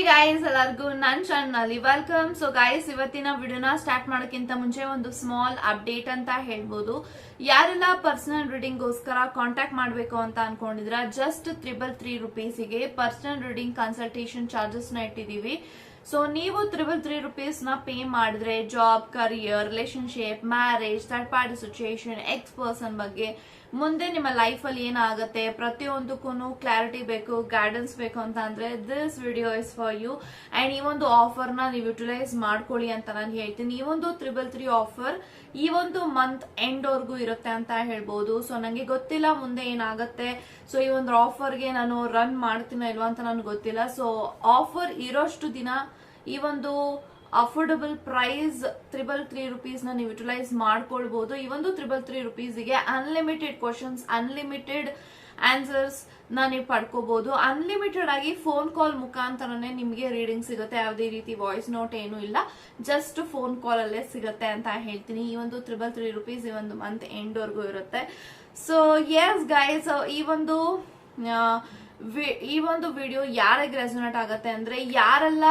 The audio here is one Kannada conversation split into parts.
ಗೈಸ್ ಎಲ್ಲರಿಗೂ ನನ್ನ ಚಾನಲ್ ವೆಲ್ಕಮ್. ಸೊ ಗೈಸ್ ಇವತ್ತಿನ ವಿಡಿಯೋನ ಸ್ಟಾರ್ಟ್ ಮಾಡೋಕ್ಕಿಂತ ಮುಂಚೆ ಒಂದು ಸ್ಮಾಲ್ ಅಪ್ಡೇಟ್ ಅಂತ ಹೇಳ್ಬೋದು. ಯಾರೆಲ್ಲ ಪರ್ಸನಲ್ ರೀಡಿಂಗ್ ಗೋಸ್ಕರ ಕಾಂಟ್ಯಾಕ್ಟ್ ಮಾಡಬೇಕು ಅಂತ ಅನ್ಕೊಂಡಿದ್ರ ಜಸ್ಟ್ 333 ರೂಪೀಸಿಗೆ ಪರ್ಸನಲ್ ರೀಡಿಂಗ್ ಕನ್ಸಲ್ಟೇಷನ್ ಚಾರ್ಜಸ್ ನ ಇಟ್ಟಿದೀವಿ. ಸೊ ನೀವು 333 ರೂಪೀಸ್ ನ ಪೇ ಮಾಡಿದ್ರೆ job, career, relationship, marriage, third party situation, ex person ಬಗ್ಗೆ ಮುಂದೆ ನಿಮ್ಮ ಲೈಫ್ ಅಲ್ಲಿ ಏನಾಗುತ್ತೆ ಪ್ರತಿಯೊಂದಕ್ಕೂ ಕ್ಲಾರಿಟಿ ಬೇಕು, ಗೈಡೆನ್ಸ್ ಬೇಕು ಅಂತ ಅಂದ್ರೆ this video is for you. And ಈ ಒಂದು ಆಫರ್ ನ ನೀವು ಯುಟಿಲೈಸ್ ಮಾಡ್ಕೊಳ್ಳಿ ಅಂತ ನಾನು ಹೇಳ್ತೀನಿ. ಈ ಒಂದು 333 ಆಫರ್ ಈ ಒಂದು ಮಂತ್ ಎಂಡ್ ವರ್ಗೂ ಇರುತ್ತೆ ಅಂತ ಹೇಳ್ಬೋದು. ಸೊ ನಂಗೆ ಗೊತ್ತಿಲ್ಲ ಮುಂದೆ ಏನಾಗುತ್ತೆ. ಸೊ ಈ ಒಂದು ಆಫರ್ಗೆ ನಾನು ರನ್ ಮಾಡ್ತೀನ ಇಲ್ವಾ ಅಂತ ನನಗೆ ಗೊತ್ತಿಲ್ಲ. ಸೊ ಆಫರ್ ಇರೋಷ್ಟು ದಿನ ಈ ಒಂದು ಅಫೋರ್ಡಬಲ್ ಪ್ರೈಸ್ 333 ರೂಪೀಸ್ ನ ನೀವು ಯುಟಿಲೈಸ್ ಮಾಡ್ಕೊಳ್ಬಹುದು. ಈ ಒಂದು 333 ರೂಪೀಸ್ಗೆ ಅನ್ಲಿಮಿಟೆಡ್ ಕ್ವಶನ್ಸ್, ಅನ್ಲಿಮಿಟೆಡ್ ಆನ್ಸರ್ಸ್ ನ ನೀವು ಪಡ್ಕೋಬಹುದು. ಅನ್ಲಿಮಿಟೆಡ್ ಆಗಿ ಫೋನ್ ಕಾಲ್ ಮುಖಾಂತರನೇ ನಿಮ್ಗೆ ರೀಡಿಂಗ್ ಸಿಗುತ್ತೆ. ಯಾವುದೇ ರೀತಿ ವಾಯ್ಸ್ ನೋಟ್ ಏನು ಇಲ್ಲ, ಜಸ್ಟ್ ಫೋನ್ ಕಾಲ್ ಅಲ್ಲೇ ಸಿಗುತ್ತೆ ಅಂತ ಹೇಳ್ತೀನಿ. ಈ ಒಂದು 333 ರೂಪೀಸ್ ಈ ಒಂದು ಮಂತ್ ಎಂಡ್ ವರ್ಗೂ ಇರುತ್ತೆ. ಸೊ ಎಸ್ ಗೈಸ್, ಈ ಒಂದು ವಿಡಿಯೋ ಯಾರಿಗೆ ರೆಸೊನೇಟ್ ಆಗತ್ತೆ ಅಂದ್ರೆ ಯಾರೆಲ್ಲ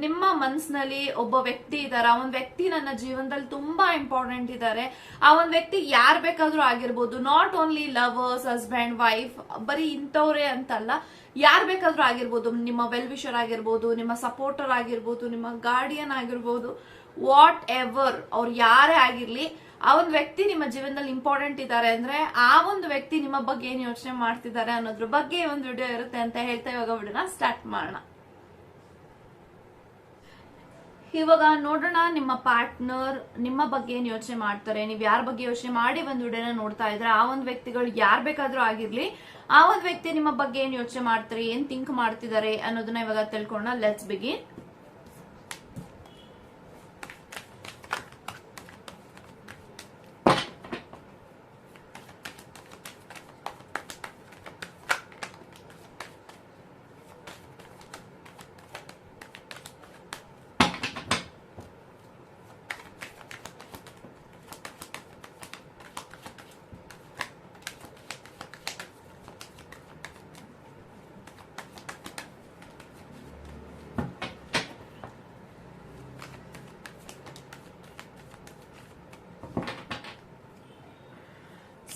ನಿಮ್ಮ ಮನಸ್ಸಿನಲ್ಲಿ ಒಬ್ಬ ವ್ಯಕ್ತಿ ಇದಾರೆ, ಆ ಒಂದು ವ್ಯಕ್ತಿ ನನ್ನ ಜೀವನದಲ್ಲಿ ತುಂಬಾ ಇಂಪಾರ್ಟೆಂಟ್ ಇದ್ದಾರೆ, ಆ ಒಂದು ವ್ಯಕ್ತಿ ಯಾರು ಬೇಕಾದ್ರೂ ಆಗಿರ್ಬೋದು, not only lovers, husband, wife, ಬರೀ ಇಂಥವ್ರೆ ಅಂತಲ್ಲ, ಯಾರು ಬೇಕಾದ್ರೂ ಆಗಿರ್ಬೋದು, ನಿಮ್ಮ ವೆಲ್ ವಿಷರ್ ಆಗಿರ್ಬೋದು, ನಿಮ್ಮ ಸಪೋರ್ಟರ್ ಆಗಿರ್ಬೋದು, ನಿಮ್ಮ ಗಾರ್ಡಿಯನ್ ಆಗಿರ್ಬೋದು, ವಾಟ್ ಎವರ್ ಅವ್ರು ಯಾರೇ ಆಗಿರ್ಲಿ, ಆ ಒಂದು ವ್ಯಕ್ತಿ ನಿಮ್ಮ ಜೀವನದಲ್ಲಿ ಇಂಪಾರ್ಟೆಂಟ್ ಇದ್ದಾರೆ ಅಂದ್ರೆ ಆ ಒಂದು ವ್ಯಕ್ತಿ ನಿಮ್ಮ ಬಗ್ಗೆ ಏನ್ ಯೋಚನೆ ಮಾಡ್ತಿದ್ದಾರೆ ಅನ್ನೋದ್ರ ಬಗ್ಗೆ ಒಂದು ವಿಡಿಯೋ ಇರುತ್ತೆ ಅಂತ ಹೇಳ್ತಾ ಇವಾಗ ವಿಡಿಯೋನ ಸ್ಟಾರ್ಟ್ ಮಾಡೋಣ. ಇವಾಗ ನೋಡೋಣ ನಿಮ್ಮ ಪಾರ್ಟ್ನರ್ ನಿಮ್ಮ ಬಗ್ಗೆ ಏನ್ ಯೋಚನೆ ಮಾಡ್ತಾರೆ, ನೀವ್ ಯಾರ ಬಗ್ಗೆ ಯೋಚನೆ ಮಾಡಿ ಒಂದು ವಿಡಿಯೋನ ನೋಡ್ತಾ ಇದ್ರೆ ಆ ಒಂದು ವ್ಯಕ್ತಿಗಳು ಯಾರು ಬೇಕಾದ್ರೂ ಆಗಿರ್ಲಿ, ಆ ಒಂದು ವ್ಯಕ್ತಿ ನಿಮ್ಮ ಬಗ್ಗೆ ಏನ್ ಯೋಚನೆ ಮಾಡ್ತಾರೆ, ಏನ್ ಥಿಂಕ್ ಮಾಡ್ತಿದ್ದಾರೆ ಅನ್ನೋದನ್ನ ಇವಾಗ ತಿಳ್ಕೊಳ್ಳೋಣ. Let's begin.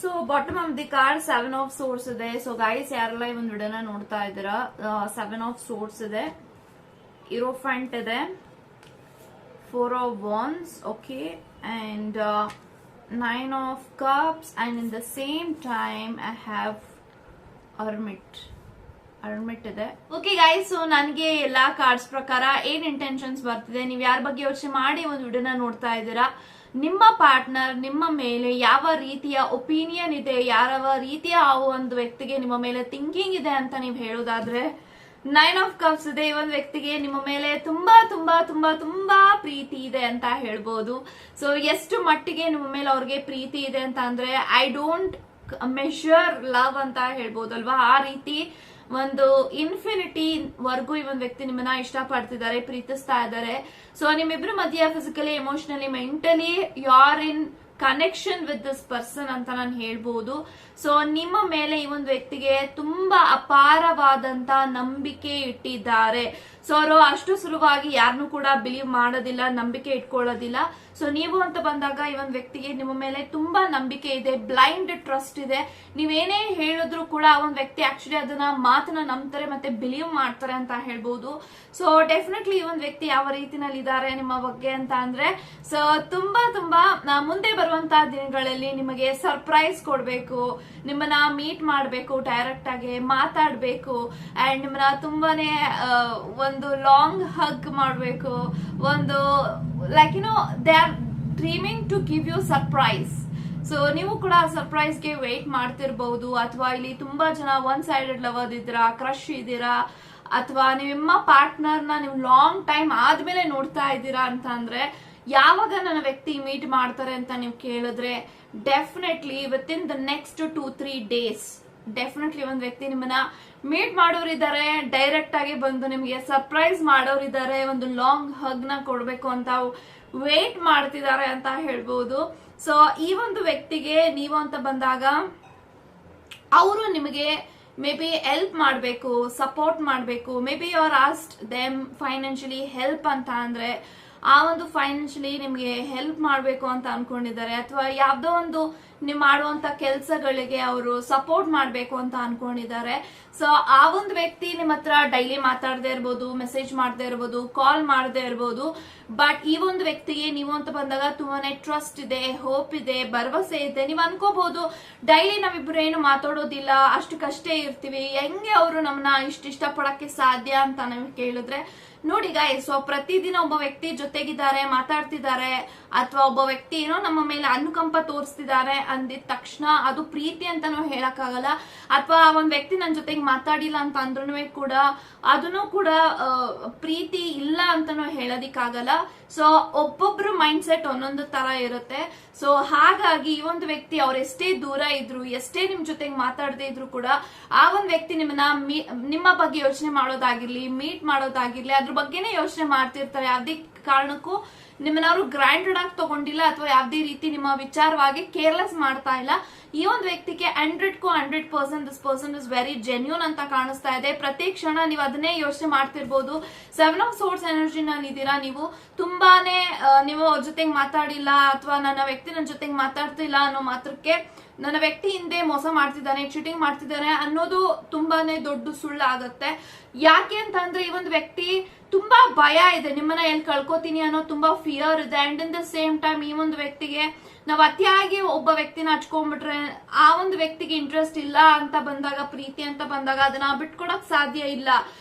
So bottom of the card 7 of swords ಇದೆ. ಸೊ ಗೈಸ್ ಯಾರೆಲ್ಲ ಈ ಒಂದು ವಿಡಿಯೋನ ನೋಡ್ತಾ ಇದ್ದೀರಾ, 7 ಆಫ್ ಸೋರ್ಸ್ ಇದೆ, ಇರೋಫೆಂಟ್ ಇದೆ, 4 ಆಫ್ ವಾನ್ಸ್, okay, and 9 of cups, and in the same time I have ಅರ್ಮಿಟ್ ಇದೆ. ಓಕೆ ಗೈಸ್, ಸೊ ನನಗೆ ಎಲ್ಲಾ ಕಾರ್ಡ್ಸ್ ಪ್ರಕಾರ ಏನ್ ಇಂಟೆನ್ಷನ್ಸ್ ಬರ್ತಿದೆ, ನೀವು ಯಾರ ಬಗ್ಗೆ ಯೋಚನೆ ಮಾಡಿ ಒಂದು ವಿಡಿಯೋನ ನೋಡ್ತಾ ಇದ್ದೀರಾ, ನಿಮ್ಮ ಪಾರ್ಟ್ನರ್ ನಿಮ್ಮ ಮೇಲೆ ಯಾವ ರೀತಿಯ ಒಪಿನಿಯನ್ ಇದೆ, ಯಾವ ರೀತಿಯ ಆ ಒಂದು ವ್ಯಕ್ತಿಗೆ ನಿಮ್ಮ ಮೇಲೆ ಥಿಂಕಿಂಗ್ ಇದೆ ಅಂತ ನೀವು ಹೇಳೋದಾದ್ರೆ 9 ಆಫ್ ಕಪ್ಸ್ ಇದೆ. ಈ ಒಂದು ವ್ಯಕ್ತಿಗೆ ನಿಮ್ಮ ಮೇಲೆ ತುಂಬಾ ತುಂಬಾ ತುಂಬಾ ತುಂಬಾ ಪ್ರೀತಿ ಇದೆ ಅಂತ ಹೇಳ್ಬೋದು. ಸೊ ಎಷ್ಟು ಮಟ್ಟಿಗೆ ನಿಮ್ಮ ಮೇಲೆ ಅವ್ರಿಗೆ ಪ್ರೀತಿ ಇದೆ ಅಂತ ಅಂದ್ರೆ ಐ ಡೋಂಟ್ ಮೆಷರ್ ಲವ್ ಅಂತ ಹೇಳ್ಬೋದಲ್ವಾ, ಆ ರೀತಿ ಒಂದು ಇನ್ಫಿನಿಟಿ ವರ್ಗೂ ಈ ಒಂದು ವ್ಯಕ್ತಿ ನಿಮ್ಮನ್ನ ಇಷ್ಟ ಪಡ್ತಿದ್ದಾರೆ, ಪ್ರೀತಿಸ್ತಾ ಇದ್ದಾರೆ. ಸೊ ನಿಮ್ಮಿಬ್ರು ಮಧ್ಯ physically, emotionally, mentally you are in connection with this person ಅಂತ ನಾನು ಹೇಳ್ಬೋದು. ಸೊ ನಿಮ್ಮ ಮೇಲೆ ಈ ಒಂದು ವ್ಯಕ್ತಿಗೆ ತುಂಬಾ ಅಪಾರವಾದಂತ ನಂಬಿಕೆ ಇಟ್ಟಿದ್ದಾರೆ. ಸೊ ಅವರು ಅಷ್ಟು ಸುಲಭವಾಗಿ ಯಾರನ್ನೂ ಕೂಡ ಬಿಲೀವ್ ಮಾಡೋದಿಲ್ಲ, ನಂಬಿಕೆ ಇಟ್ಕೊಳ್ಳೋದಿಲ್ಲ. ಸೊ ನೀವು ಅಂತ ಬಂದಾಗ ಈ ಒಂದು ವ್ಯಕ್ತಿಗೆ ನಿಮ್ಮ ಮೇಲೆ ತುಂಬಾ ನಂಬಿಕೆ ಇದೆ, ಬ್ಲೈಂಡ್ ಟ್ರಸ್ಟ್ ಇದೆ. ನೀವೇನೇ ಹೇಳಿದ್ರು ಕೂಡ ಆ ಒಂದು ವ್ಯಕ್ತಿ ಆಕ್ಚುಲಿ ಅದನ್ನ ಮಾತನ್ನ ನಂಬ್ತಾರೆ ಮತ್ತೆ ಬಿಲೀವ್ ಮಾಡ್ತಾರೆ ಅಂತ ಹೇಳ್ಬೋದು. ಸೊ ಡೆಫಿನೆಟ್ಲಿ ಈ ಒಂದು ವ್ಯಕ್ತಿ ಯಾವ ರೀತಿನಲ್ಲಿ ಇದ್ದಾರೆ ನಿಮ್ಮ ಬಗ್ಗೆ ಅಂತ ಅಂದ್ರೆ, ಸೊ ತುಂಬಾ ತುಂಬಾ ಮುಂದೆ ಬರುವಂತಹ ದಿನಗಳಲ್ಲಿ ನಿಮಗೆ ಸರ್ಪ್ರೈಸ್ ಕೊಡ್ಬೇಕು, ನಿಮ್ಮನ್ನ ಮೀಟ್ ಮಾಡ್ಬೇಕು, ಡೈರೆಕ್ಟ್ ಆಗಿ ಮಾತಾಡ್ಬೇಕು, ಅಂಡ್ ನಿಮ್ಮನ್ನ ತುಂಬಾನೇ ಒಂದು ಲಾಂಗ್ ಹಗ್ ಮಾಡ್ಬೇಕು, ಒಂದು like they are dreaming to give you surprise. So ನೀವು ಕೂಡ ಸರ್ಪ್ರೈಸ್ಗೆ ವೇಟ್ ಮಾಡ್ತಿರ್ಬಹುದು, ಅಥವಾ ಇಲ್ಲಿ ತುಂಬಾ ಜನ ಒನ್ ಸೈಡೆಡ್ ಲವರ್ ಇದ್ದೀರಾ, ಕ್ರಶ್ ಇದ್ದೀರಾ, ಅಥವಾ ನಿಮ್ಮ ಪಾರ್ಟ್ನರ್ ನ ನೀವು ಲಾಂಗ್ ಟೈಮ್ ಆದ್ಮೇಲೆ ನೋಡ್ತಾ ಇದ್ದೀರಾ ಅಂತ ಅಂದ್ರೆ ಯಾವಾಗ ನನ್ನ ವ್ಯಕ್ತಿ ಮೀಟ್ ಮಾಡ್ತಾರೆ ಅಂತ ನೀವು ಕೇಳಿದ್ರೆ definitely with in the next 2-3 days definitely ಒಂದು ವ್ಯಕ್ತಿ ನಿಮ್ಮನ್ನ ಮೀಟ್ ಮಾಡೋರಿದ್ದಾರೆ, ಡೈರೆಕ್ಟ್ ಆಗಿ ಬಂದು ನಿಮ್ಗೆ ಸರ್ಪ್ರೈಸ್ ಮಾಡೋರಿದ್ದಾರೆ, ಒಂದು ಲಾಂಗ್ ಹಗ್ ನ ಕೊಡ್ಬೇಕು ಅಂತ ವೇಟ್ ಮಾಡ್ತಿದ್ದಾರೆ ಅಂತ ಹೇಳ್ಬೋದು. ಸೊ ಈ ಒಂದು ವ್ಯಕ್ತಿಗೆ ನೀವು ಅಂತ ಬಂದಾಗ ಅವರು ನಿಮಗೆ ಮೇ ಬಿ ಹೆಲ್ಪ್ ಮಾಡಬೇಕು, ಸಪೋರ್ಟ್ ಮಾಡಬೇಕು. Maybe you are asked them financially help ಅಂತ ಅಂದ್ರೆ ಆ ಒಂದು ಫೈನಾನ್ಷಿಯಲಿ ನಿಮ್ಗೆ ಹೆಲ್ಪ್ ಮಾಡಬೇಕು ಅಂತ ಅನ್ಕೊಂಡಿದ್ದಾರೆ, ಅಥವಾ ಯಾವ್ದೋ ಒಂದು ನೀವು ಮಾಡುವಂತ ಕೆಲಸಗಳಿಗೆ ಅವರು ಸಪೋರ್ಟ್ ಮಾಡಬೇಕು ಅಂತ ಅನ್ಕೊಂಡಿದ್ದಾರೆ. ಸೊ ಆ ಒಂದು ವ್ಯಕ್ತಿ ನಿಮ್ಮ ಹತ್ರ ಡೈಲಿ ಮಾತಾಡದೇ ಇರ್ಬೋದು, ಮೆಸೇಜ್ ಮಾಡದೇ ಇರ್ಬೋದು, ಕಾಲ್ ಮಾಡದೇ ಇರ್ಬೋದು. ಬಟ್ ಈ ಒಂದು ವ್ಯಕ್ತಿಗೆ ನೀವು ಅಂತ ಬಂದಾಗ ತುಂಬಾನೇ ಟ್ರಸ್ಟ್ ಇದೆ, ಹೋಪ್ ಇದೆ, ಭರವಸೆ ಇದೆ. ನೀವು ಅನ್ಕೋಬಹುದು ಡೈಲಿ ನಾವಿಬ್ರು ಏನು ಮಾತಾಡೋದಿಲ್ಲ, ಅಷ್ಟಕ್ಕಷ್ಟೇ ಇರ್ತೀವಿ, ಹೆಂಗೆ ಅವರು ನಮ್ಮನ್ನ ಇಷ್ಟಪಡಕ್ಕೆ ಸಾಧ್ಯ ಅಂತ ನಮ್ಗೆ ಕೇಳಿದ್ರೆ, ನೋಡಿ ಗಾಯ್ಸ್, ಸೊ ಪ್ರತಿದಿನ ಒಬ್ಬ ವ್ಯಕ್ತಿ ಜೊತೆಗಿದ್ದಾರೆ, ಮಾತಾಡ್ತಿದ್ದಾರೆ, ಅಥವಾ ಒಬ್ಬ ವ್ಯಕ್ತಿ ಏನೋ ನಮ್ಮ ಮೇಲೆ ಅನುಕಂಪ ತೋರಿಸ್ತಿದ್ದಾರೆ ಅಂದಿದ ತಕ್ಷಣ ಅದು ಪ್ರೀತಿ ಅಂತಾನು ಹೇಳಕ್ಕಾಗಲ್ಲ. ಅಥವಾ ಒಂದ್ ವ್ಯಕ್ತಿ ನನ್ನ ಜೊತೆಗೆ ಮಾತಾಡಿಲ್ಲ ಅಂತ ಅಂದ್ರೂ ಕೂಡ ಅದನ್ನು ಕೂಡ ಪ್ರೀತಿ ಇಲ್ಲ ಅಂತಾನು ಹೇಳೋದಿಕ್ಕಾಗಲ್ಲ. ಸೊ ಒಬ್ಬೊಬ್ರು ಮೈಂಡ್ ಸೆಟ್ ಒಂದೊಂದು ತರ ಇರುತ್ತೆ. ಸೊ ಹಾಗಾಗಿ ಈ ಒಂದು ವ್ಯಕ್ತಿ ಅವ್ರು ಎಷ್ಟೇ ದೂರ ಇದ್ರು, ಎಷ್ಟೇ ನಿಮ್ ಜೊತೆಗೆ ಮಾತಾಡದೇ ಇದ್ರು ಕೂಡ ಆ ಒಂದ್ ವ್ಯಕ್ತಿ ನಿಮ್ಮ ಬಗ್ಗೆ ಯೋಚನೆ ಮಾಡೋದಾಗಿರ್ಲಿ, ಮೀಟ್ ಮಾಡೋದಾಗಿರ್ಲಿ, ಅದ್ರ ಬಗ್ಗೆನೇ ಯೋಚನೆ ಮಾಡ್ತಿರ್ತಾರೆ. ಯಾವ್ದೇ ಕಾರಣಕ್ಕೂ ನಿಮ್ಮನ್ನ ಅವರು ಗ್ರಾಂಡೆಡ್ ಆಗಿ ತಗೊಂಡಿಲ್ಲ, ಅಥವಾ ಯಾವ್ದೇ ರೀತಿ ನಿಮ್ಮ ವಿಚಾರವಾಗಿ ಕೇರ್ಲೆಸ್ ಮಾಡ್ತಾ ಇಲ್ಲ. ಈ ಒಂದು ವ್ಯಕ್ತಿಗೆ 100% this person is very genuine ಅಂತ ಕಾಣಿಸ್ತಾ ಇದೆ. ಪ್ರತಿ ಕ್ಷಣ ನೀವು ಅದನ್ನೇ ಯೋಚನೆ ಮಾಡ್ತಿರ್ಬೋದು. 7 ಆಫ್ ಸೋರ್ಸ್ ಎನರ್ಜಿನಲ್ಲಿ ಇದ್ದೀರಾ ನೀವು. ತುಂಬಾನೇ ನೀವು ಅವ್ರ ಜೊತೆಗೆ ಮಾತಾಡಿಲ್ಲ, ಅಥವಾ ನನ್ನ ವ್ಯಕ್ತಿ ನನ್ನ ಜೊತೆಗೆ ಮಾತಾಡ್ತಿಲ್ಲ ಅನ್ನೋ ಮಾತ್ರಕ್ಕೆ ನನ್ನ ವ್ಯಕ್ತಿ ಹಿಂದೆ ಮೋಸ ಮಾಡ್ತಿದ್ದಾನೆ, ಚೀಟಿಂಗ್ ಮಾಡ್ತಿದ್ದಾನೆ ಅನ್ನೋದು ತುಂಬಾನೇ ದೊಡ್ಡ ಸುಳ್ಳಾಗತ್ತೆ. ಯಾಕೆ ಅಂತಂದ್ರೆ ಈ ಒಂದು ವ್ಯಕ್ತಿ ತುಂಬಾ ಭಯ ಇದೆ, ನಿಮ್ಮನ್ನ ಎಲ್ಲಿ ಕಳ್ಕೊತೀನಿ ಅನ್ನೋ ತುಂಬಾ ಫಿಯರ್ ಇದೆ. And in the same time ಈ ಒಂದು ವ್ಯಕ್ತಿಗೆ ನಾವು ಅತಿಯಾಗಿ ಒಬ್ಬ ವ್ಯಕ್ತಿನ ಹಚ್ಕೊಂಡ್ಬಿಟ್ರೆ ಆ ಒಂದು ವ್ಯಕ್ತಿಗೆ ಇಂಟ್ರೆಸ್ಟ್ ಇಲ್ಲ ಅಂತ ಬಂದಾಗ, ಪ್ರೀತಿ ಅಂತ ಬಂದಾಗ ಅದನ್ನ ಬಿಟ್ಕೊಡಕ್ ಸಾಧ್ಯ ಇಲ್ಲ.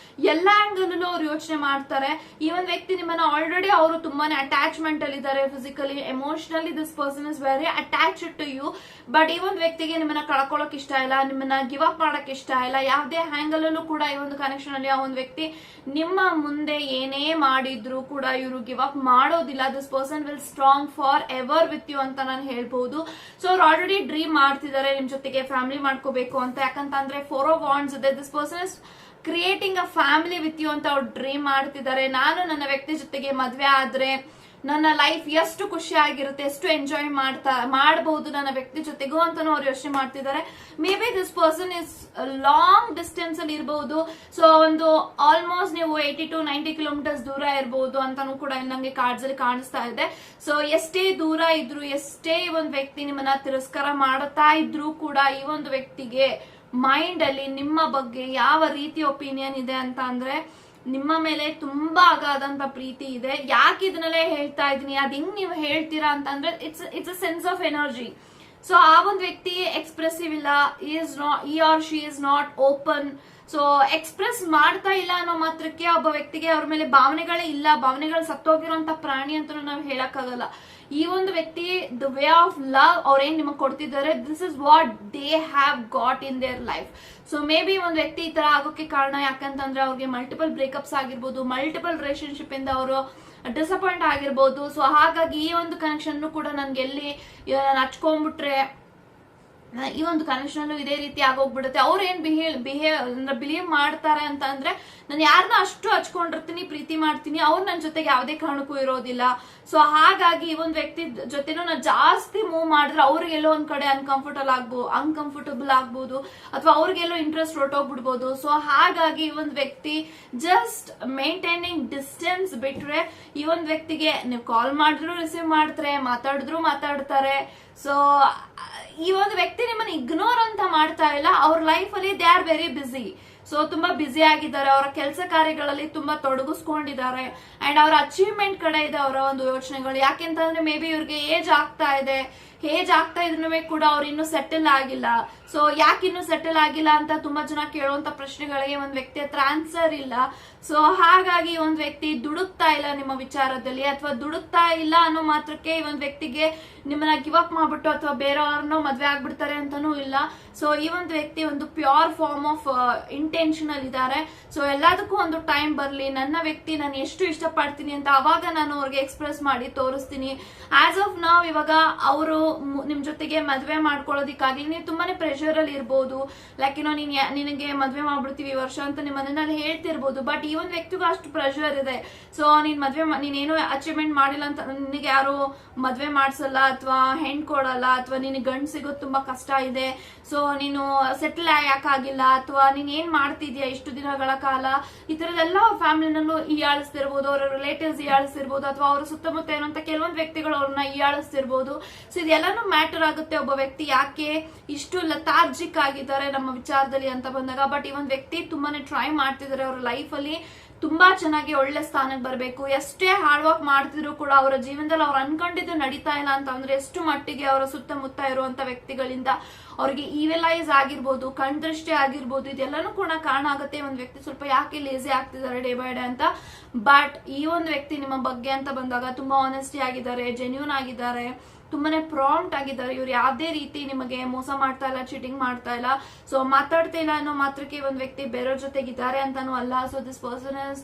ಎಲ್ಲಾ ಆಂಗಲ್ ಅವ್ರು ಯೋಚನೆ ಮಾಡ್ತಾರೆ. ಈ ಒಂದು ವ್ಯಕ್ತಿ ನಿಮ್ಮನ್ನ ಆಲ್ರೆಡಿ ಅವರು ತುಂಬಾನೇ ಅಟ್ಯಾಚ್ಮೆಂಟ್ ಅಲ್ಲಿ ಇದ್ದಾರೆ, physically, emotionally this person is very attached to you. But ಈ ಒಂದು ವ್ಯಕ್ತಿಗೆ ನಿಮ್ಮನ್ನ ಕಳ್ಕೊಳಕ್ ಇಷ್ಟ ಇಲ್ಲ, ನಿಮ್ಮನ್ನ ಗಿವ್ ಅಪ್ ಮಾಡಕ್ ಇಷ್ಟ ಇಲ್ಲ. ಯಾವ್ದೇ ಆಂಗಲ್ ಅಲ್ಲೂ ಕೂಡ ಈ ಒಂದು ಕನೆಕ್ಷನ್ ಅಲ್ಲಿ ಆ ಒಂದು ವ್ಯಕ್ತಿ ನಿಮ್ಮ ಮುಂದೆ ಏನೇ ಮಾಡಿದ್ರು ಕೂಡ ಇವರು ಗಿವ್ ಅಪ್ ಮಾಡೋದಿಲ್ಲ. This person will strong forever with you ಅಂತ ನಾನು ಹೇಳ್ಬಹುದು. ಸೊ ಅವ್ರು ಆಲ್ರೆಡಿ ಡ್ರೀಮ್ ಮಾಡ್ತಿದ್ದಾರೆ ನಿಮ್ ಜೊತೆಗೆ ಫ್ಯಾಮಿಲಿ ಮಾಡ್ಕೋಬೇಕು ಅಂತ. ಯಾಕಂತಂದ್ರೆ 4 ಆಫ್ ವಾಂಡ್ಸ್ ಇದೆ. This person is creating a family with you ಅಂತ ಅವ್ರು ಡ್ರೀಮ್ ಮಾಡ್ತಿದ್ದಾರೆ. ನಾನು ನನ್ನ ವ್ಯಕ್ತಿ ಜೊತೆಗೆ ಮದ್ವೆ ಆದ್ರೆ ನನ್ನ ಲೈಫ್ ಎಷ್ಟು ಖುಷಿ ಆಗಿರುತ್ತೆ, ಎಷ್ಟು ಎಂಜಾಯ್ ಮಾಡಬಹುದು ನನ್ನ ವ್ಯಕ್ತಿ ಜೊತೆಗೂ ಅಂತಾನು ಅವ್ರು ಯೋಚನೆ ಮಾಡ್ತಿದ್ದಾರೆ. May be this person is long distance ಅಲ್ಲಿ ಇರಬಹುದು. ಸೊ ಒಂದು ಆಲ್ಮೋಸ್ಟ್ ನೀವು 80 to 90 ಕಿಲೋಮೀಟರ್ಸ್ ದೂರ ಇರಬಹುದು ಅಂತಾನು ಕೂಡ ನಂಗೆ ಕಾರ್ಡ್ಸ್ ಅಲ್ಲಿ ಕಾಣಿಸ್ತಾ ಇದೆ. ಸೊ ಎಷ್ಟೇ ದೂರ ಇದ್ರು, ಎಷ್ಟೇ ಒಂದು ವ್ಯಕ್ತಿ ನಿಮ್ಮನ್ನ ತಿರಸ್ಕಾರ ಮಾಡುತ್ತಾ ಇದ್ರು ಕೂಡ ಈ ಒಂದು ವ್ಯಕ್ತಿಗೆ ಮೈಂಡ್ ಅಲ್ಲಿ ನಿಮ್ಮ ಬಗ್ಗೆ ಯಾವ ರೀತಿ ಒಪಿನಿಯನ್ ಇದೆ ಅಂತ ಅಂದ್ರೆ ನಿಮ್ಮ ಮೇಲೆ ತುಂಬಾ ಅಗಾಧಂತ ಪ್ರೀತಿ ಇದೆ. ಯಾಕೆ ಇದನ್ನೆಲ್ಲ ಹೇಳ್ತಾ ಇದೀನಿ, ಅದ್ ಹಿಂಗ್ ನೀವು ಹೇಳ್ತೀರಾ ಅಂತಂದ್ರೆ it's a sense of energy. So ಆ ಒಂದು ವ್ಯಕ್ತಿ ಎಕ್ಸ್ಪ್ರೆಸಿವ್ ಇಲ್ಲ, ಈ or she is not open. So express ಮಾಡ್ತಾ ಇಲ್ಲ ಅನ್ನೋ ಮಾತ್ರಕ್ಕೆ ಒಬ್ಬ ವ್ಯಕ್ತಿಗೆ ಅವ್ರ ಮೇಲೆ ಭಾವನೆಗಳೇ ಇಲ್ಲ, ಭಾವನೆಗಳು ಸತ್ತೋಗಿರೋಂತ ಪ್ರಾಣಿ ಅಂತ ನಾವು ಹೇಳಕ್ಕಾಗಲ್ಲ. ಈ ಒಂದು ವ್ಯಕ್ತಿ ದ ವೇ ಆಫ್ ಲವ್ ಅವ್ರೇನ್ ನಿಮಗೆ ಕೊಡ್ತಿದ್ದಾರೆ, this is what they have got in their life. So may be ಒಂದು ವ್ಯಕ್ತಿ ಈ ತರ ಆಗೋಕೆ ಕಾರಣ ಯಾಕಂತಂದ್ರೆ ಅವ್ರಿಗೆ ಮಲ್ಟಿಪಲ್ ಬ್ರೇಕಪ್ಸ್ ಆಗಿರ್ಬೋದು, ಮಲ್ಟಿಪಲ್ ರಿಲೇಶನ್ಶಿಪ್ ಇಂದ ಅವರು ಡಿಸಪಾಯಿಂಟ್ ಆಗಿರ್ಬೋದು. ಸೊ ಹಾಗಾಗಿ ಈ ಒಂದು ಕನೆಕ್ಷನ್ ಕೂಡ ನನ್ಗೆ ಎಲ್ಲಿ ನಾನು ಹಚ್ಕೊಂಡ್ಬಿಟ್ರೆ ಈ ಒಂದು ಕನೆಕ್ಷನ್ ಇದೇ ರೀತಿ ಆಗೋಗ್ಬಿಡುತ್ತೆ. ಅವ್ರು ಏನ್ ಬಿಲೀವ್ ಮಾಡ್ತಾರೆ ಅಂತ ಅಂದ್ರೆ ನಾನು ಯಾರನ್ನ ಅಷ್ಟು ಹಚ್ಕೊಂಡಿರ್ತೀನಿ, ಪ್ರೀತಿ ಮಾಡ್ತೀನಿ, ಅವ್ರು ನನ್ನ ಜೊತೆಗೆ ಯಾವುದೇ ಕಾರಣಕ್ಕೂ ಇರೋದಿಲ್ಲ. ಸೊ ಹಾಗಾಗಿ ಈ ಒಂದು ವ್ಯಕ್ತಿ ಜೊತೆನೂ ನಾನು ಜಾಸ್ತಿ ಮೂವ್ ಮಾಡಿದ್ರೆ ಅವ್ರಿಗೆಲ್ಲೋ ಒಂದ್ ಕಡೆ ಅನ್ಕಂಫರ್ಟಬಲ್ ಆಗ್ಬೋದು, ಅಥವಾ ಅವ್ರಿಗೆಲ್ಲೋ ಇಂಟ್ರೆಸ್ಟ್ ಹೊರಟೋಗ್ಬಿಡ್ಬೋದು. ಸೊ ಹಾಗಾಗಿ ಈ ಒಂದು ವ್ಯಕ್ತಿ ಜಸ್ಟ್ ಮೇಂಟೈನಿಂಗ್ ಡಿಸ್ಟೆನ್ಸ್ ಬಿಟ್ರೆ ಈ ಒಂದು ವ್ಯಕ್ತಿಗೆ ನೀವು ಕಾಲ್ ಮಾಡಿದ್ರು ರಿಸೀವ್ ಮಾಡ್ತಾರೆ, ಮಾತಾಡಿದ್ರು ಮಾತಾಡ್ತಾರೆ. ಸೊ ಈ ಒಂದು ವ್ಯಕ್ತಿ ನಿಮ್ಮನ್ನ ಇಗ್ನೋರ್ ಅಂತ ಮಾಡ್ತಾ ಇಲ್ಲ. ಅವ್ರ ಲೈಫ್ ಅಲ್ಲಿ they are very busy. So ತುಂಬಾ ಬ್ಯುಸಿ ಆಗಿದ್ದಾರೆ, ಅವರ ಕೆಲಸ ಕಾರ್ಯಗಳಲ್ಲಿ ತುಂಬಾ ತೊಡಗಿಸ್ಕೊಂಡಿದ್ದಾರೆ. ಅಂಡ್ ಅವರ ಅಚೀವ್ಮೆಂಟ್ ಕಡೆ ಇದೆ ಅವರ ಒಂದು ಯೋಚನೆಗಳು. ಯಾಕೆಂತಂದ್ರೆ ಮೇ ಬಿ ಇವ್ರಿಗೆ ಏಜ್ ಆಗ್ತಾ ಇದ್ರೂ ಕೂಡ ಅವ್ರು ಇನ್ನೂ ಸೆಟಲ್ ಆಗಿಲ್ಲ. ಸೊ ಯಾಕೆ ಇನ್ನೂ ಸೆಟಲ್ ಆಗಿಲ್ಲ ಅಂತ ತುಂಬಾ ಜನ ಕೇಳುವಂತ ಪ್ರಶ್ನೆಗಳಿಗೆ ಒಂದ್ ವ್ಯಕ್ತಿ ಹತ್ರ ಆನ್ಸರ್ ಇಲ್ಲ. ಸೊ ಹಾಗಾಗಿ ಒಂದ್ ವ್ಯಕ್ತಿ ದುಡುಕ್ತಾ ಇಲ್ಲ ನಿಮ್ಮ ವಿಚಾರದಲ್ಲಿ, ಅಥವಾ ದುಡುಕ್ತಾ ಇಲ್ಲ ಅನ್ನೋ ಮಾತ್ರಕ್ಕೆ ಈ ಒಂದ್ ವ್ಯಕ್ತಿಗೆ ನಿಮ್ಮನ್ನ ಗಿವ್ ಅಪ್ ಮಾಡ್ಬಿಟ್ಟು ಅಥವಾ ಬೇರೆಯವ್ರನ್ನೋ ಮದ್ವೆ ಆಗ್ಬಿಡ್ತಾರೆ ಅಂತಾನೂ ಇಲ್ಲ. ಸೊ ಈ ಒಂದು ವ್ಯಕ್ತಿ ಒಂದು ಪ್ಯೂರ್ ಫಾರ್ಮ್ ಆಫ್ ಇಂಟೆನ್ಷನಲ್ ಇದ್ದಾರೆ. ಸೊ ಎಲ್ಲದಕ್ಕೂ ಒಂದು ಟೈಮ್ ಬರ್ಲಿ, ನನ್ನ ವ್ಯಕ್ತಿ ನಾನು ಎಷ್ಟು ಇಷ್ಟಪಡ್ತೀನಿ ಅಂತ ಅವಾಗ ನಾನು ಅವ್ರಿಗೆ ಎಕ್ಸ್ಪ್ರೆಸ್ ಮಾಡಿ ತೋರಿಸ್ತೀನಿ. ಆಸ್ ಆಫ್ ನಾವ್ ಇವಾಗ ಅವರು ನಿಮ್ ಜೊತೆಗೆ ಮದ್ವೆ ಮಾಡ್ಕೊಳ್ಳೋದಿಕ್ಕಾಗ್ಲಿ ನೀವು ತುಂಬಾನೇ ಪ್ರೆಷರ್ ಅಲ್ಲಿ ಇರ್ಬೋದು. ಲೈಕ್ ನಿನಗೆ ಮದ್ವೆ ಮಾಡ್ಬಿಡ್ತೀವಿ ಈ ವರ್ಷ ಅಂತ ನಿಮ್ಮ ಮನೆಯಲ್ಲಿ ಹೇಳ್ತಿರ್ಬೋದು. ಬಟ್ ಈ ಒಂದು ವ್ಯಕ್ತಿಗೂ ಅಷ್ಟು ಪ್ರೆಷರ್ ಇದೆ. ಸೊ ನೀನೇನು ಅಚೀವ್ಮೆಂಟ್ ಮಾಡಿಲ್ಲ ಅಂತ ನಿನಗೆ ಯಾರು ಮದ್ವೆ ಮಾಡ್ಸಲ್ಲ, ಅಥವಾ ಹೆಣ್ ಕೊಡಲ್ಲ, ಅಥವಾ ನಿನಗೆ ಗಂಡು ಸಿಗೋದು ತುಂಬಾ ಕಷ್ಟ ಇದೆ. ಸೊ ನೀನು ಸೆಟಲ್ ಯಾಕಾಗಿಲ್ಲ, ಅಥವಾ ನೀನ್ ಏನ್ ಮಾಡ್ತಿದ್ಯಾ ಇಷ್ಟು ದಿನಗಳ ಕಾಲ, ಈ ತರದೆಲ್ಲ ಅವ್ರ ಫ್ಯಾಮಿಲಿನಲ್ಲೂ ಹೀಯಾಳಿಸ್ತಿರ್ಬೋದು, ಅವರ ರಿಲೇಟಿವ್ಸ್ ಹೀಯಾಳಿಸ್ತಿರ್ಬೋದು, ಅಥವಾ ಅವರ ಸುತ್ತಮುತ್ತ ಇರುವಂತ ಕೆಲವೊಂದು ವ್ಯಕ್ತಿಗಳು ಅವ್ರನ್ನ ಹೀಯಾಳಿಸ್ತಿರ್ಬೋದು. ಸೊ ಇದೆಲ್ಲಾನು ಮ್ಯಾಟರ್ ಆಗುತ್ತೆ ಒಬ್ಬ ವ್ಯಕ್ತಿ ಯಾಕೆ ಇಷ್ಟು ಲತಾರ್ಜಿಕ್ ಆಗಿದ್ದಾರೆ ನಮ್ಮ ವಿಚಾರದಲ್ಲಿ ಅಂತ ಬಂದಾಗ. ಬಟ್ ಈ ಒಂದು ವ್ಯಕ್ತಿ ತುಂಬಾನೇ ಟ್ರೈ ಮಾಡ್ತಿದ್ದಾರೆ ಅವ್ರ ಲೈಫ್ ಅಲ್ಲಿ ತುಂಬಾ ಚೆನ್ನಾಗಿ ಒಳ್ಳೆ ಸ್ಥಾನಕ್ಕೆ ಬರಬೇಕು. ಎಷ್ಟೇ ಹಾರ್ಡ್ ವರ್ಕ್ ಮಾಡ್ತಿದ್ರು ಕೂಡ ಅವರ ಜೀವನದಲ್ಲಿ ಅವ್ರು ಅನ್ಕೊಂಡಿದ್ದು ನಡೀತಾ ಇಲ್ಲ ಅಂತ ಅಂದ್ರೆ ಎಷ್ಟು ಮಟ್ಟಿಗೆ ಅವರ ಸುತ್ತಮುತ್ತ ಇರುವಂತ ವ್ಯಕ್ತಿಗಳಿಂದ ಅವ್ರಿಗೆ ಈವೆಲೈಸ್ ಆಗಿರ್ಬೋದು, ಕಣ್ದೃಷ್ಟಿ ಆಗಿರ್ಬೋದು, ಇದೆಲ್ಲಾನು ಕೂಡ ಕಾರಣ ಆಗುತ್ತೆ ಒಂದ್ ವ್ಯಕ್ತಿ ಸ್ವಲ್ಪ ಯಾಕೆ ಲೇಜಿ ಆಗ್ತಿದ್ದಾರೆ ಡೇ ಬೈ ಡೇ ಅಂತ. ಬಟ್ ಈ ಒಂದು ವ್ಯಕ್ತಿ ನಿಮ್ಮ ಬಗ್ಗೆ ಅಂತ ಬಂದಾಗ ತುಂಬಾ ಆನೆಸ್ಟಿ ಆಗಿದ್ದಾರೆ, ಜೆನ್ಯೂನ್ ಆಗಿದ್ದಾರೆ, ತುಂಬಾನೇ ಪ್ರಾಂಪ್ಟ್ ಆಗಿದ್ದಾರೆ. ಇವ್ರು ಯಾವ್ದೇ ರೀತಿ ನಿಮಗೆ ಮೋಸ ಮಾಡ್ತಾ ಇಲ್ಲ, ಚೀಟಿಂಗ್ ಮಾಡ್ತಾ ಇಲ್ಲ. ಸೊ ಮಾತಾಡ್ತಾ ಇಲ್ಲ ಅನ್ನೋ ಮಾತ್ರಕ್ಕೆ ಒಂದ್ ವ್ಯಕ್ತಿ ಬೇರೆಯವ್ರ ಜೊತೆಗಿದ್ದಾರೆ ಅಂತಾನು ಅಲ್ಲ. So this person is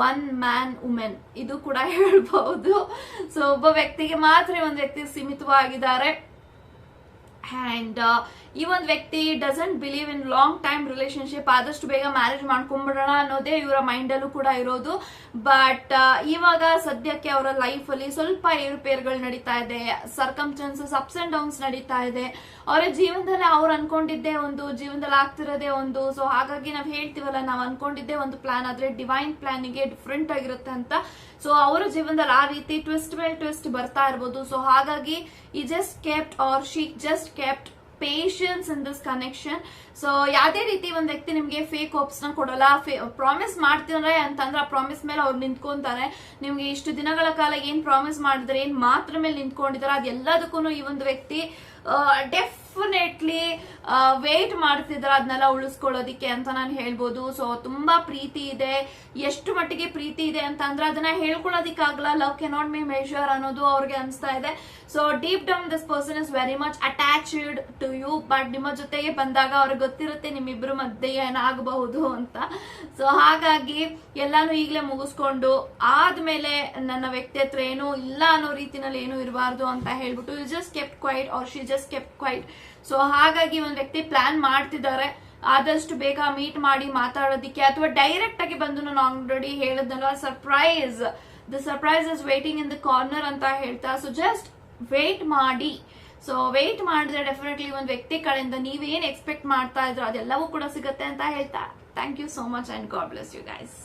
one man women, ಇದು ಕೂಡ ಹೇಳ್ಬಹುದು. ಸೊ ಒಬ್ಬ ವ್ಯಕ್ತಿಗೆ ಮಾತ್ರ ಒಂದ್ ವ್ಯಕ್ತಿ ಸೀಮಿತವಾಗಿದ್ದಾರೆ. ಅಂಡ್ ಈ ಒಂದು ವ್ಯಕ್ತಿ doesn't believe in long time relationship. ಆದಷ್ಟು ಬೇಗ ಮ್ಯಾರೇಜ್ ಮಾಡ್ಕೊಂಡ್ಬಿಡೋಣ ಅನ್ನೋದೇ ಇವರ ಮೈಂಡ್ ಅಲ್ಲೂ ಕೂಡ ಇರೋದು. ಬಟ್ ಇವಾಗ ಸದ್ಯಕ್ಕೆ ಅವರ ಲೈಫ್ ಅಲ್ಲಿ ಸ್ವಲ್ಪ ಏರುಪೇರುಗಳು ನಡೀತಾ ಇದೆ, ಸರ್ಕಮ್ಸ್ಟೆನ್ಸಸ್ ಅಪ್ಸ್ ಅಂಡ್ ಡೌನ್ಸ್ ನಡೀತಾ ಇದೆ. ಅವರ ಜೀವನದಲ್ಲಿ ಅವ್ರು ಅನ್ಕೊಂಡಿದ್ದೇ ಒಂದು, ಜೀವನದಲ್ಲಿ ಆಗ್ತಿರೋದೇ ಒಂದು. ಸೊ ಹಾಗಾಗಿ ನಾವ್ ಹೇಳ್ತೀವಲ್ಲ, ನಾವ್ ಅನ್ಕೊಂಡಿದ್ದೇ ಒಂದು ಪ್ಲಾನ್ ಆದ್ರೆ ಡಿವೈನ್ ಪ್ಲಾನಿಗೆ ಡಿಫ್ರೆಂಟ್ ಆಗಿರುತ್ತೆ ಅಂತ. ಸೊ ಅವರ ಜೀವನದಲ್ಲಿ ಆ ರೀತಿ ಟ್ವಿಸ್ಟ್ ಮೇಲೆ ಟ್ವಿಸ್ಟ್ ಬರ್ತಾ ಇರ್ಬೋದು. ಸೊ ಹಾಗಾಗಿ ಈ just kept R she just kept patience in this connection. So ಯಾವ್ದೇ ರೀತಿ ಒಂದ್ ವ್ಯಕ್ತಿ ನಿಮ್ಗೆ ಫೇಕ್ ಹೋಪ್ಸ್ ನ ಕೊಡಲ್ಲ. ಪ್ರಾಮಿಸ್ ಮಾಡ್ತಿದ್ರೆ ಅಂತಂದ್ರೆ ಆ ಪ್ರಾಮಿಸ್ ಮೇಲೆ ಅವ್ರು ನಿಂತ್ಕೊಂತಾರೆ. ನಿಮ್ಗೆ ಇಷ್ಟು ದಿನಗಳ ಕಾಲ ಏನ್ ಪ್ರಾಮಿಸ್ ಮಾಡಿದ್ರೆ, ಏನ್ ಮಾತ್ರ ಮೇಲೆ ನಿಂತ್ಕೊಂಡಿದಾರೆ, ಅದೆಲ್ಲದಕ್ಕೂ ಈ ಒಂದು ವ್ಯಕ್ತಿ ಡೆಫಿನೆಟ್ಲಿ ವೇಟ್ ಮಾಡ್ತಿದ್ದಾರೆ ಅದನ್ನೆಲ್ಲ ಉಳಿಸ್ಕೊಳ್ಳೋದಿಕ್ಕೆ ಅಂತ ನಾನು ಹೇಳ್ಬೋದು. ಸೊ ತುಂಬಾ ಪ್ರೀತಿ ಇದೆ. ಎಷ್ಟು ಮಟ್ಟಿಗೆ ಪ್ರೀತಿ ಇದೆ ಅಂತ ಅಂದ್ರೆ ಅದನ್ನ ಹೇಳ್ಕೊಳ್ಳೋದಿಕ್ಕಾಗಲ್ಲ. ಲವ್ ಕೆನಾಟ್ ಬಿ ಮೆಷರ್ ಅನ್ನೋದು ಅವ್ರಿಗೆ ಅನಿಸ್ತಾ ಇದೆ. So deep down this person is very much attached to you. But ನಿಮ್ಮ ಜೊತೆಗೆ ಬಂದಾಗ ಅವ್ರಿಗೆ ಗೊತ್ತಿರುತ್ತೆ ನಿಮ್ಮಿಬ್ರು ಮಧ್ಯೆ ಏನಾಗಬಹುದು ಅಂತ. ಸೊ ಹಾಗಾಗಿ ಎಲ್ಲಾನು ಈಗಲೇ ಮುಗಿಸ್ಕೊಂಡು ಆದ್ಮೇಲೆ ನನ್ನ ವ್ಯಕ್ತಿ ಹತ್ರ ಏನು ಇಲ್ಲ ಅನ್ನೋ ರೀತಿನಲ್ಲಿ ಏನು ಇರಬಾರ್ದು ಅಂತ ಹೇಳ್ಬಿಟ್ಟು you just kept quiet or she just kept quiet. So ಹಾಗಾಗಿ ಒಂದ್ ವ್ಯಕ್ತಿ ಪ್ಲಾನ್ ಮಾಡ್ತಿದ್ದಾರೆ ಆದಷ್ಟು ಬೇಗ ಮೀಟ್ ಮಾಡಿ ಮಾತಾಡೋದಿಕ್ಕೆ, ಅಥವಾ ಡೈರೆಕ್ಟ್ ಆಗಿ ಬಂದು ನಾನು ಆಲ್ರೆಡಿ ಹೇಳಿದ್ನಲ್ಲ surprise, the surprise is waiting in the corner ಅಂತ ಹೇಳ್ತಾ. ಸೊ ಜಸ್ಟ್ ವೇಟ್ ಮಾಡಿ. ಸೊ ವೇಟ್ ಮಾಡಿದ್ರೆ ಡೆಫಿನೆಟ್ಲಿ ಒಂದ್ ವ್ಯಕ್ತಿ ಕಡೆಯಿಂದ ನೀವೇನ್ ಎಕ್ಸ್ಪೆಕ್ಟ್ ಮಾಡ್ತಾ ಇದ್ರು ಅದೆಲ್ಲವೂ ಕೂಡ ಸಿಗುತ್ತೆ ಅಂತ ಹೇಳ್ತಾ thank you so much and God bless you guys.